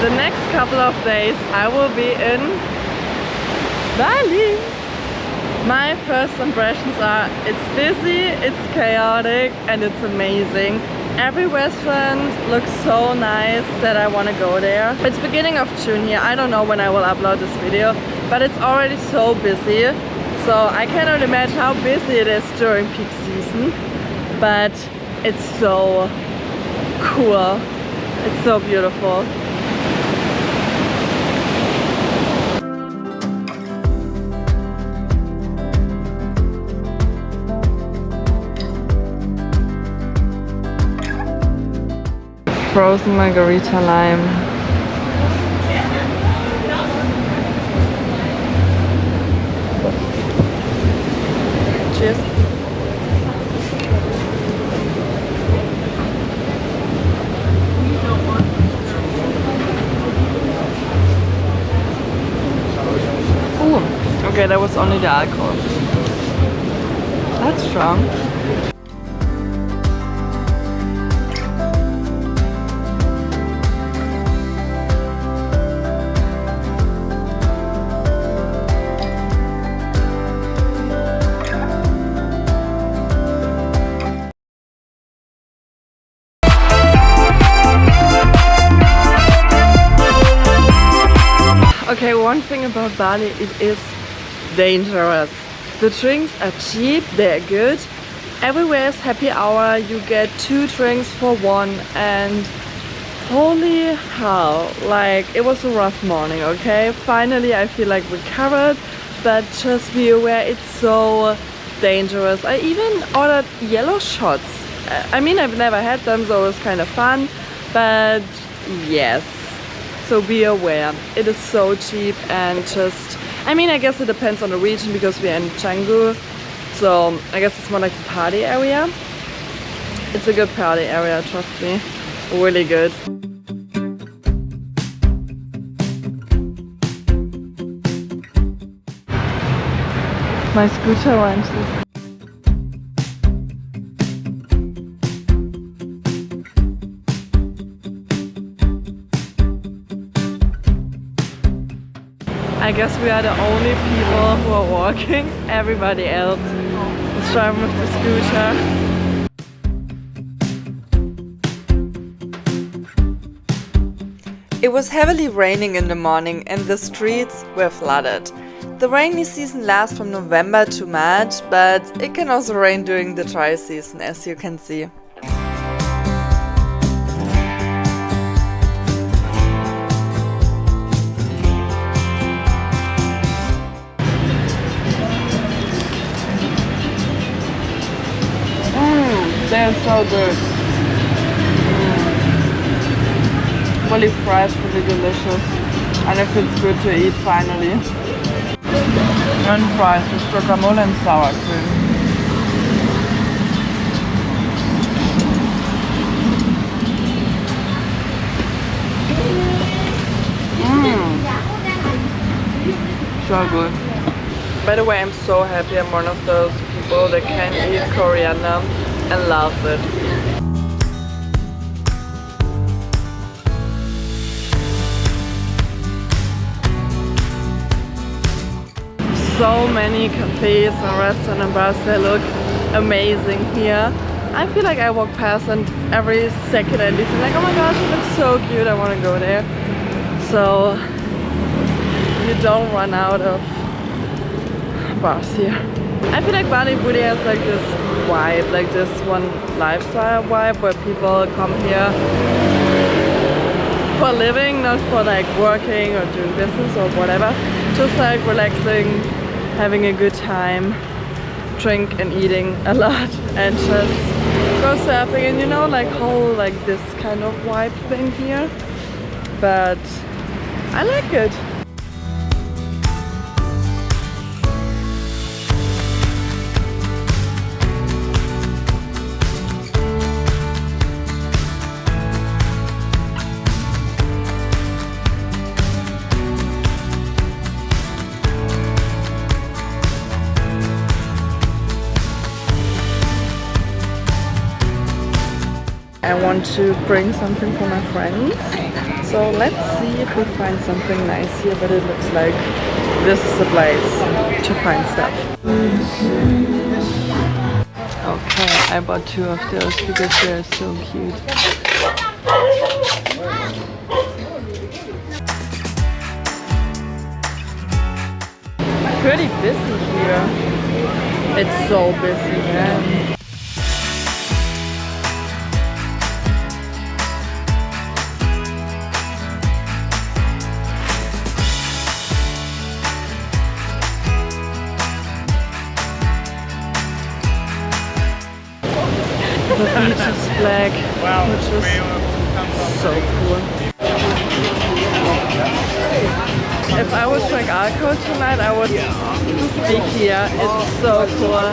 the next couple of days I will be in Bali. My first impressions are it's busy, it's chaotic, and it's amazing. Every restaurant looks so nice that I want to go there. It's beginning of June here. I don't know when I will upload this video, but it's already so busy. So I cannot imagine how busy it is during peak season, but it's so cool. It's so beautiful. Frozen margarita lime. Cheers. Ooh, okay, that was only the alcohol. That's strong. Okay, one thing about Bali, it is dangerous. The drinks are cheap, they're good. Everywhere is happy hour, you get 2 drinks for 1, and holy hell, like it was a rough morning, okay? Finally I feel like recovered, but just be aware it's so dangerous. I even ordered yellow shots. I mean, I've never had them, so it was kind of fun, but yes. So be aware, it is so cheap and just, I mean, I guess it depends on the region because we're in Canggu, so I guess it's more like a party area. It's a good party area, trust me, really good. My scooter went. I guess we are the only people who are walking. Everybody else is driving with the scooter. It was heavily raining in the morning and the streets were flooded. The rainy season lasts from November to March, but it can also rain during the dry season, as you can see. They're so good. Really fresh, really delicious. And it feels good to eat finally. And fries with guacamole and sour cream. So good. By the way, I'm so happy I'm one of those people that can eat coriander and loves it. So many cafes and restaurants and bars, they look amazing here. I feel like I walk past and every second at least I'm like, oh my gosh, it looks so cute, I want to go there. So you don't run out of bars here. I feel like Bali really has like this vibe, like this one lifestyle vibe where people come here for living, not for like working or doing business or whatever. Just like relaxing, having a good time, drink and eating a lot and just go surfing and you know, like whole like this kind of vibe thing here. But I like it. I want to bring something for my friends. So let's see if we find something nice here, but it looks like this is the place to find stuff. Okay, I bought 2 of those because they're so cute. Pretty busy here. It's so busy, man. The beach is black, which is so cool. If I would drink alcohol tonight, I would be here. It's so cool.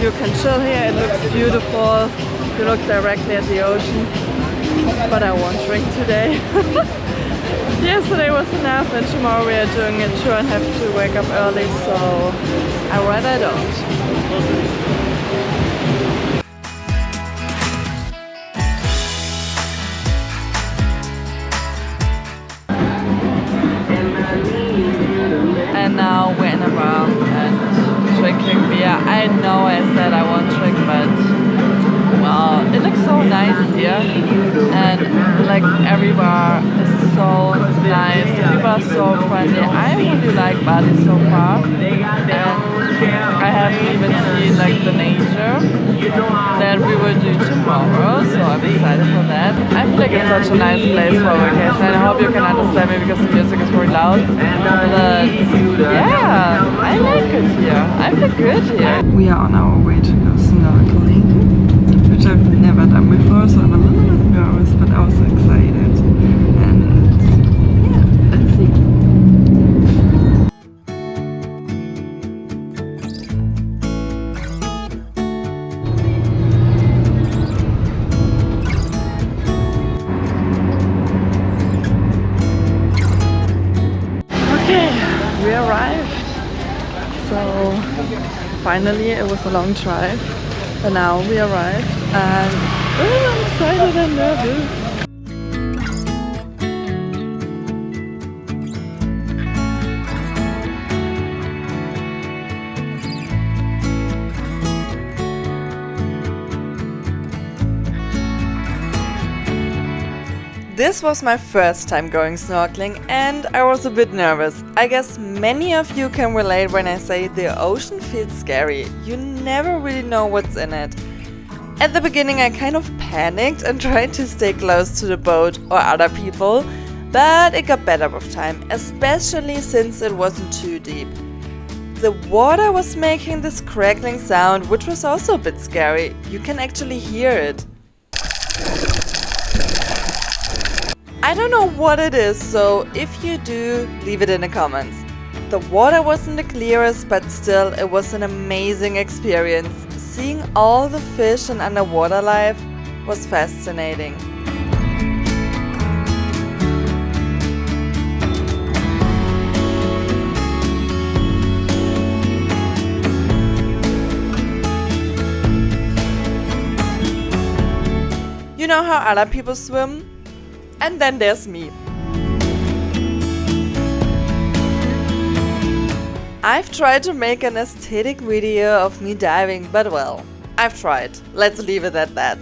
You can chill here, it looks beautiful. You look directly at the ocean. But I won't drink today. Yesterday was enough and tomorrow we are doing a tour and have to wake up early, so I rather don't. And now we're in a bar and drinking beer. I know I said I won't drink, but well, it looks so nice here. And like every bar is so nice. The people are so friendly. I really like Bali so far. And I haven't even seen like the nature that we will do tomorrow, so I'm excited for that. I feel like it's such a nice place for a vacation, and I hope you can understand me because the music is very loud. But yeah, I like it here. I feel good here. We are on our way to go snorkeling, which I've never done before, so I'm a little bit nervous, but also excited. And yeah, let's see. We arrived, so finally it was a long drive, but now we arrived and I'm excited and nervous. This was my first time going snorkeling and I was a bit nervous. I guess many of you can relate when I say the ocean feels scary. You never really know what's in it. At the beginning I kind of panicked and tried to stay close to the boat or other people, but it got better with time, especially since it wasn't too deep. The water was making this crackling sound, which was also a bit scary. You can actually hear it. I don't know what it is, so if you do, leave it in the comments. The water wasn't the clearest, but still it was an amazing experience. Seeing all the fish and underwater life was fascinating. You know how other people swim? And then there's me. I've tried to make an aesthetic video of me diving, but well, I've tried. Let's leave it at that.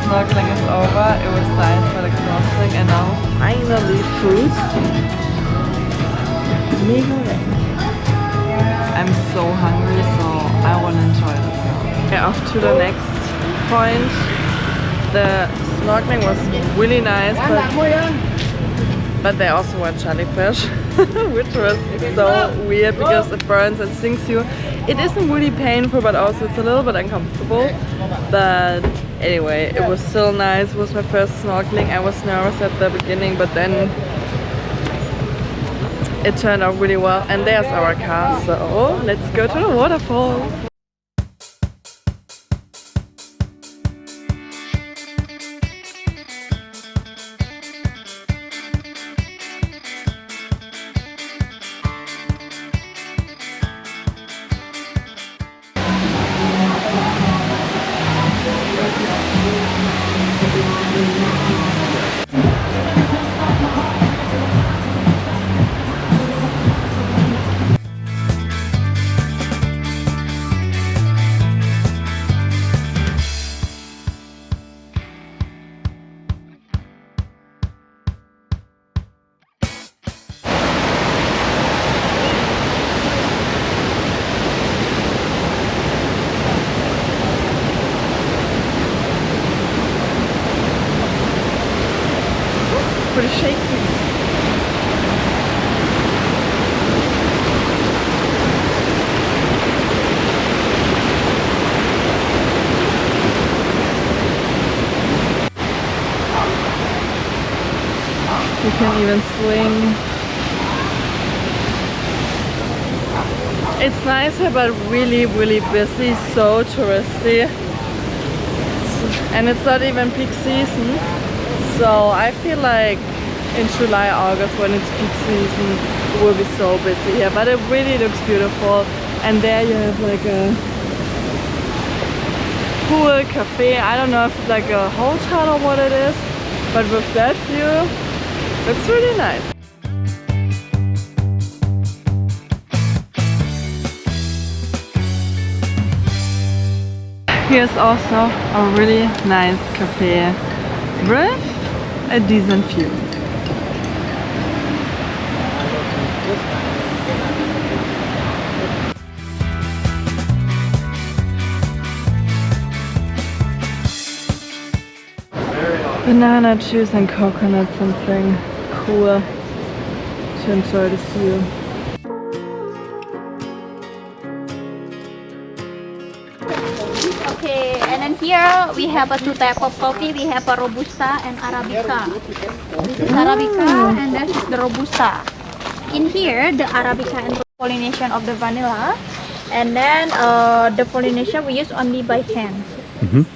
Snorkeling is over, it was nice but exhausting, and now finally food. Mega. I'm so hungry, so I want to enjoy this now. Okay, off to the next point. The snorkeling was really nice, but there also were jellyfish, which was so weird because it burns and stings you. It isn't really painful, but also it's a little bit uncomfortable. But anyway, it was still nice. It was my first snorkeling. I was nervous at the beginning, but then it turned out really well. And there's our car, so let's go to the waterfall. even swing. It's nice here, but really busy, so touristy. And it's not even peak season. So I feel like in July, August, when it's peak season, it will be so busy here. But it really looks beautiful. And there you have like a pool cafe. I don't know if it's like a hotel or what it is, but with that view, looks really nice. Here's also a really nice cafe with a decent view. Banana juice and coconut, something cool to enjoy this view. Okay, and then here we have a two type of coffee. We have a Robusta and Arabica. This is Arabica and this is the Robusta. In here, the Arabica and pollination of the vanilla, and then the pollination we use only by hand,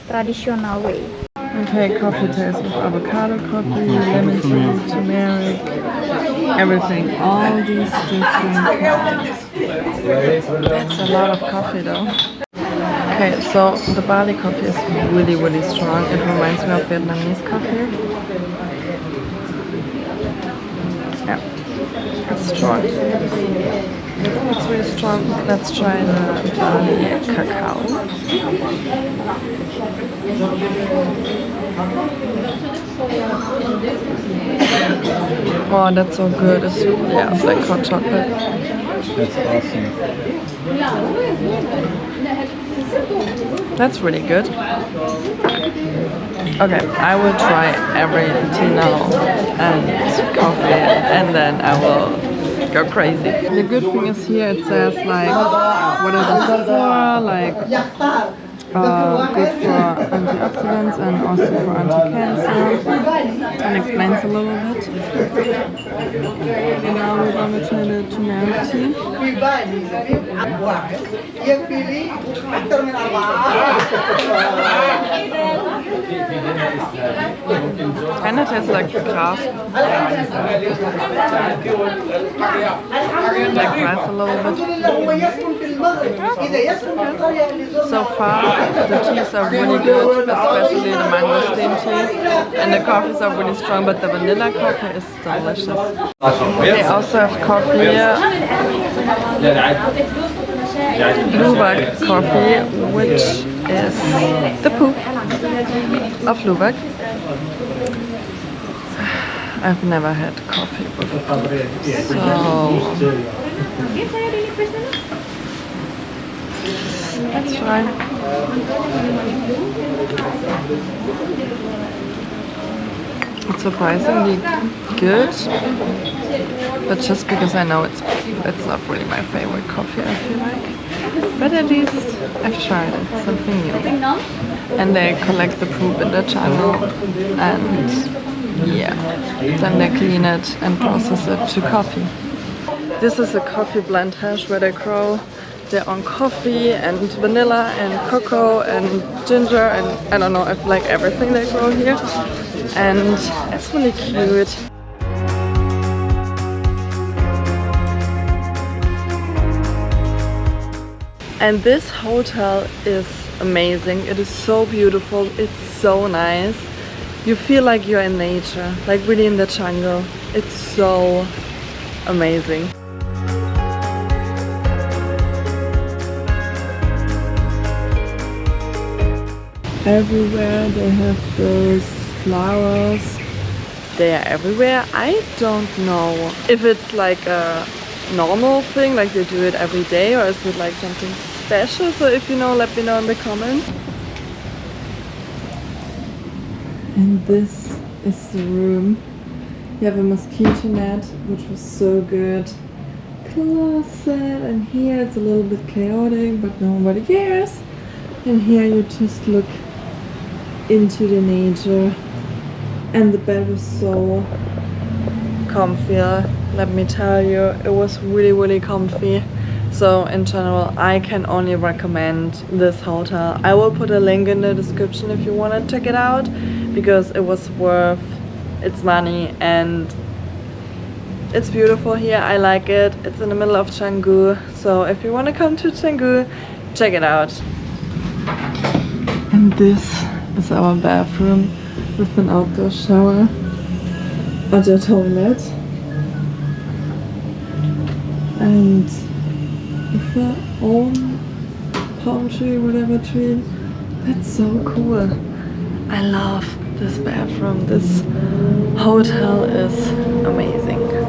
traditional way. Okay, coffee taste with avocado coffee, lemon juice, turmeric, everything. All these different kinds. That's a lot of coffee though. Okay, so the Bali coffee is really strong. It reminds me of Vietnamese coffee. Yeah, it's strong. It's really strong. Let's try the Bali cacao. Oh, that's so good. It's like hot chocolate. That's awesome. That's really good. Okay, I will try every tea now and coffee, and then I will go crazy. The good thing is here it says like what it is for, like good for antioxidants and also for anti-cancer, and explains a little bit. And now we're going to try the turmeric tea. Kind of tastes like grass. Like grass a little bit. So far, the teas are really good, especially the mango steam tea, and the coffees are really strong, but the vanilla coffee is delicious. They also have coffee here, Luwak coffee, which is the poop of Luwak. I've never had coffee with poop, so let's try. It's surprisingly good, but just because I know it's not really my favorite coffee, I feel like. But at least I've tried it, something new. And they collect the poop in the jungle, and yeah, then they clean it and process it to coffee. This is a coffee plantage where they grow their own coffee and vanilla and cocoa and ginger and I don't know, I like everything they grow here, and it's really cute. And this hotel is amazing. It is so beautiful, it's so nice. You feel like you're in nature, like really in the jungle. It's so amazing. Everywhere they have those flowers. They are everywhere. I don't know if it's like a normal thing, like they do it every day, or is it like something special? So if you know, let me know in the comments. And this is the room. You have a mosquito net, which was so good. Closet, and here it's a little bit chaotic, but nobody cares. And here you just look into the nature, and the bed was so comfy. Let me tell you, it was really comfy. So in general, I can only recommend this hotel. I will put a link in the description if you want to check it out, because it was worth its money and it's beautiful here. I like it. It's in the middle of Canggu, so if you want to come to Canggu, check it out. And this is our bathroom with an outdoor shower, outdoor toilet, and with our own palm tree, whatever tree. That's so cool. I love this bathroom. This hotel is amazing.